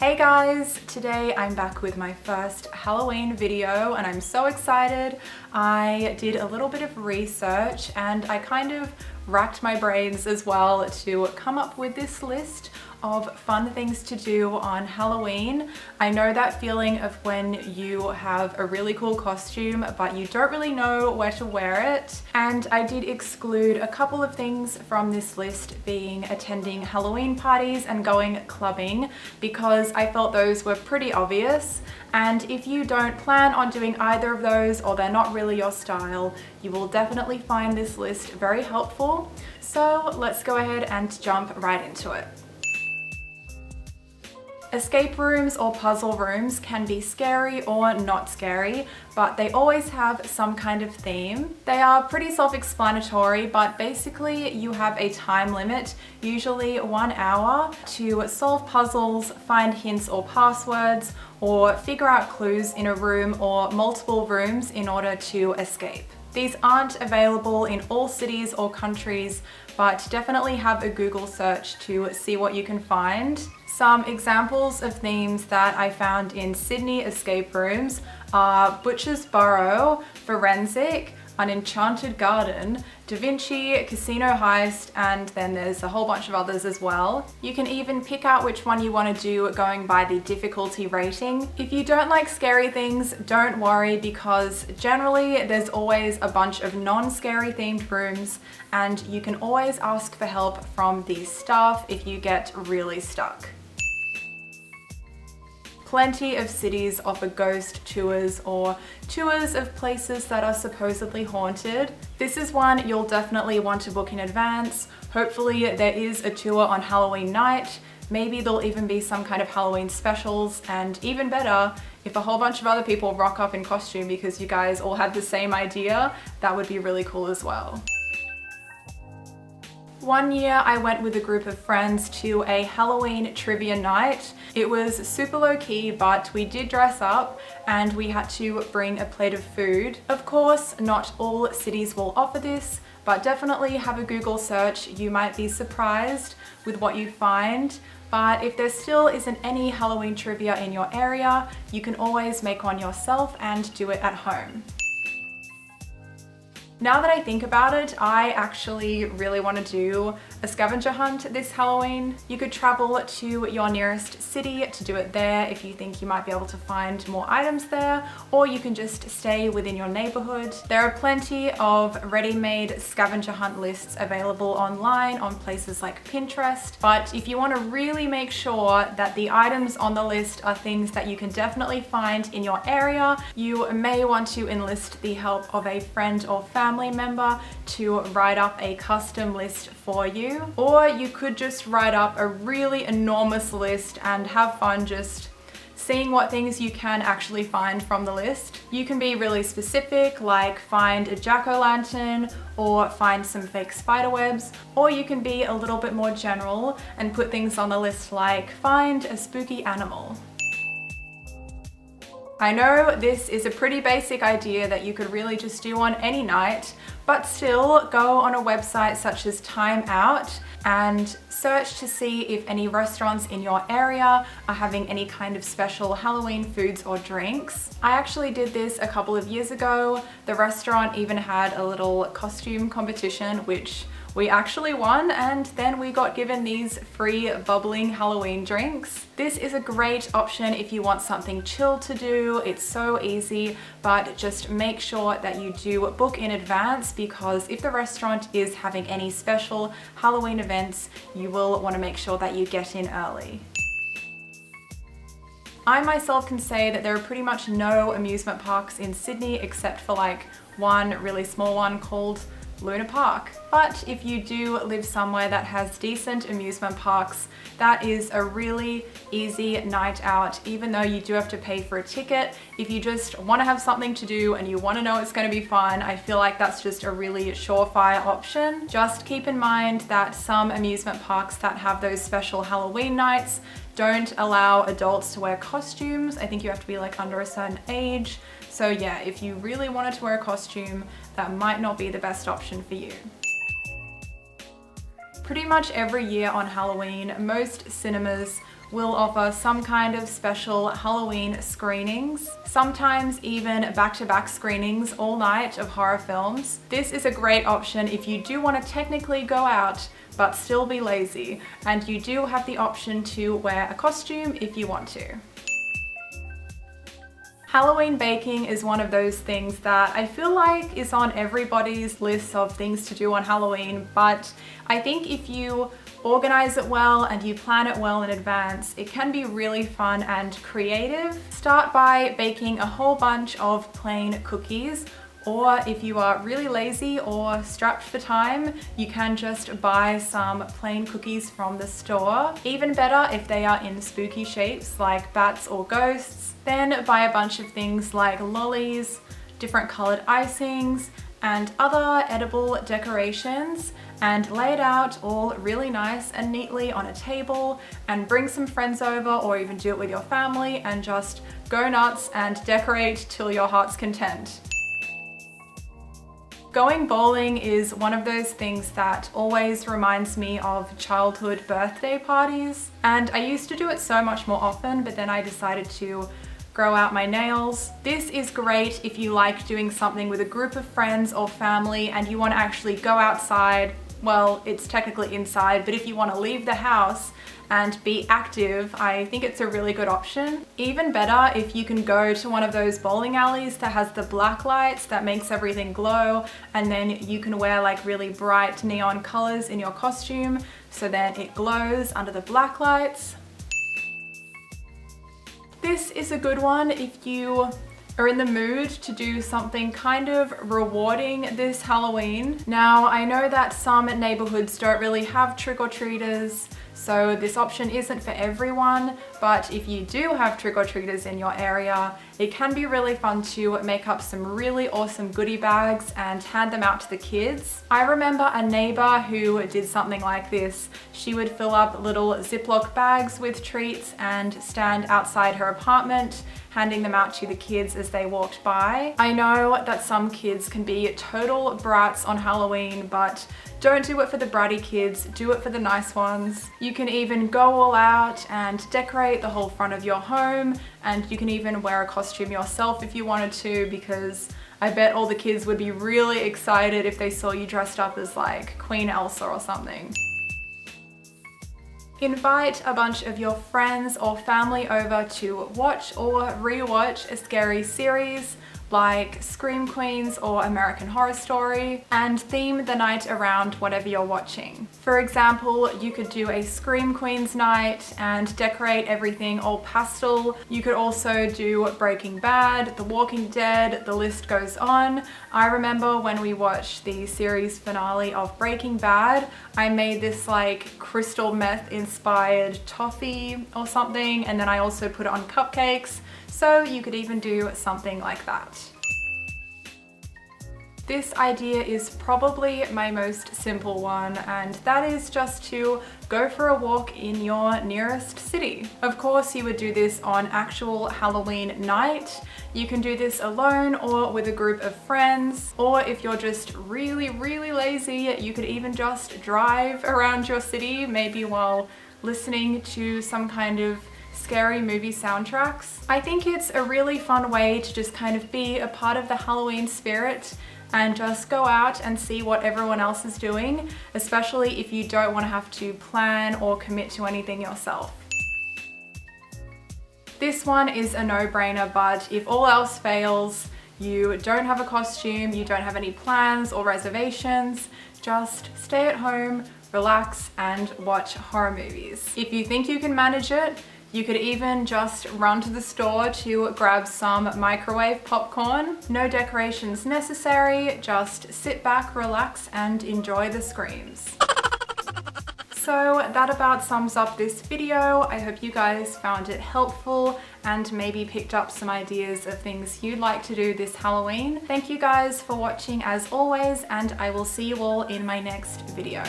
Hey guys, today I'm back with my first Halloween video and I'm so excited. I did a little bit of research and I kind of racked my brains as well to come up with this list of fun things to do on Halloween. I know that feeling of when you have a really cool costume but you don't really know where to wear it. And I did exclude a couple of things from this list, being attending Halloween parties and going clubbing, because I felt those were pretty obvious. And if you don't plan on doing either of those, or they're not really your style, you will definitely find this list very helpful. So let's go ahead and jump right into it. Escape rooms or puzzle rooms can be scary or not scary, but they always have some kind of theme. They are pretty self-explanatory, but basically you have a time limit, usually 1 hour, to solve puzzles, find hints or passwords, or figure out clues in a room or multiple rooms in order to escape. These aren't available in all cities or countries, but definitely have a Google search to see what you can find. Some examples of themes that I found in Sydney escape rooms are Butcher's Burrow, Forensic, An Enchanted Garden, Da Vinci, Casino Heist, and then there's a whole bunch of others as well. You can even pick out which one you want to do going by the difficulty rating. If you don't like scary things, don't worry, because generally there's always a bunch of non-scary themed rooms and you can always ask for help from the staff if you get really stuck. Plenty of cities offer ghost tours or tours of places that are supposedly haunted. This is one you'll definitely want to book in advance. Hopefully there is a tour on Halloween night. Maybe there'll even be some kind of Halloween specials, and even better, if a whole bunch of other people rock up in costume because you guys all had the same idea, that would be really cool as well. One year I went with a group of friends to a Halloween trivia night. It was super low-key, but we did dress up and we had to bring a plate of food. Of course, not all cities will offer this, but definitely have a Google search. You might be surprised with what you find. But if there still isn't any Halloween trivia in your area, you can always make one yourself and do it at home. Now that I think about it, I actually really want to do a scavenger hunt this Halloween. You could travel to your nearest city to do it there if you think you might be able to find more items there, or you can just stay within your neighborhood. There are plenty of ready-made scavenger hunt lists available online on places like Pinterest, but if you want to really make sure that the items on the list are things that you can definitely find in your area, you may want to enlist the help of a friend or family member to write up a custom list for you. Or you could just write up a really enormous list and have fun just seeing what things you can actually find from the list. You can be really specific, like find a jack-o'-lantern or find some fake spider webs, or you can be a little bit more general and put things on the list like find a spooky animal. I know this is a pretty basic idea that you could really just do on any night, but still go on a website such as Time Out and search to see if any restaurants in your area are having any kind of special Halloween foods or drinks. I actually did this a couple of years ago. The restaurant even had a little costume competition, which we actually won, and then we got given these free bubbling Halloween drinks. This is a great option if you want something chill to do. It's so easy, but just make sure that you do book in advance, because if the restaurant is having any special Halloween events, you will want to make sure that you get in early. I myself can say that there are pretty much no amusement parks in Sydney except for like one really small one called Luna Park. But if you do live somewhere that has decent amusement parks, that is a really easy night out, even though you do have to pay for a ticket. If you just want to have something to do and you want to know it's going to be fun, I feel like that's just a really surefire option. Just keep in mind that some amusement parks that have those special Halloween nights don't allow adults to wear costumes. I think you have to be like under a certain age. So yeah, if you really wanted to wear a costume, that might not be the best option for you. Pretty much every year on Halloween, most cinemas will offer some kind of special Halloween screenings, sometimes even back-to-back screenings all night of horror films. This is a great option if you do want to technically go out but still be lazy, and you do have the option to wear a costume if you want to. Halloween baking is one of those things that I feel like is on everybody's list of things to do on Halloween, but I think if you organize it well and you plan it well in advance, it can be really fun and creative. Start by baking a whole bunch of plain cookies, or if you are really lazy or strapped for time, you can just buy some plain cookies from the store. Even better if they are in spooky shapes like bats or ghosts. Then buy a bunch of things like lollies, different colored icings, and other edible decorations, and lay it out all really nice and neatly on a table, and bring some friends over, or even do it with your family and just go nuts and decorate till your heart's content. Going bowling is one of those things that always reminds me of childhood birthday parties, and I used to do it so much more often, but then I decided to grow out my nails. This is great if you like doing something with a group of friends or family and you want to actually go outside. Well, it's technically inside, but if you want to leave the house and be active, I think it's a really good option. Even better if you can go to one of those bowling alleys that has the black lights that makes everything glow, and then you can wear like really bright neon colors in your costume so then it glows under the black lights. This is a good one if you are in the mood to do something kind of rewarding this Halloween. Now, I know that some neighborhoods don't really have trick-or-treaters, so this option isn't for everyone, but if you do have trick-or-treaters in your area, it can be really fun to make up some really awesome goodie bags and hand them out to the kids. I remember a neighbor who did something like this. She would fill up little Ziploc bags with treats and stand outside her apartment, handing them out to the kids as they walked by. I know that some kids can be total brats on Halloween, but don't do it for the bratty kids, do it for the nice ones. You can even go all out and decorate the whole front of your home, and you can even wear a costume yourself if you wanted to, because I bet all the kids would be really excited if they saw you dressed up as like Queen Elsa or something. Invite a bunch of your friends or family over to watch or re-watch a scary series like Scream Queens or American Horror Story, and theme the night around whatever you're watching. For example, you could do a Scream Queens night and decorate everything all pastel. You could also do Breaking Bad, The Walking Dead, the list goes on. I remember when we watched the series finale of Breaking Bad, I made this like crystal meth inspired toffee or something, and then I also put it on cupcakes. So you could even do something like that. This idea is probably my most simple one, and that is just to go for a walk in your nearest city. Of course, you would do this on actual Halloween night. You can do this alone or with a group of friends, or if you're just really lazy, you could even just drive around your city, maybe while listening to some kind of scary movie soundtracks. I think it's a really fun way to just kind of be a part of the Halloween spirit and just go out and see what everyone else is doing, especially if you don't want to have to plan or commit to anything yourself. This one is a no-brainer, but if all else fails, you don't have a costume, you don't have any plans or reservations, just stay at home, relax, and watch horror movies. If you think you can manage it, you could even just run to the store to grab some microwave popcorn. No decorations necessary, just sit back, relax, and enjoy the screams. So that about sums up this video. I hope you guys found it helpful and maybe picked up some ideas of things you'd like to do this Halloween. Thank you guys for watching as always, and I will see you all in my next video.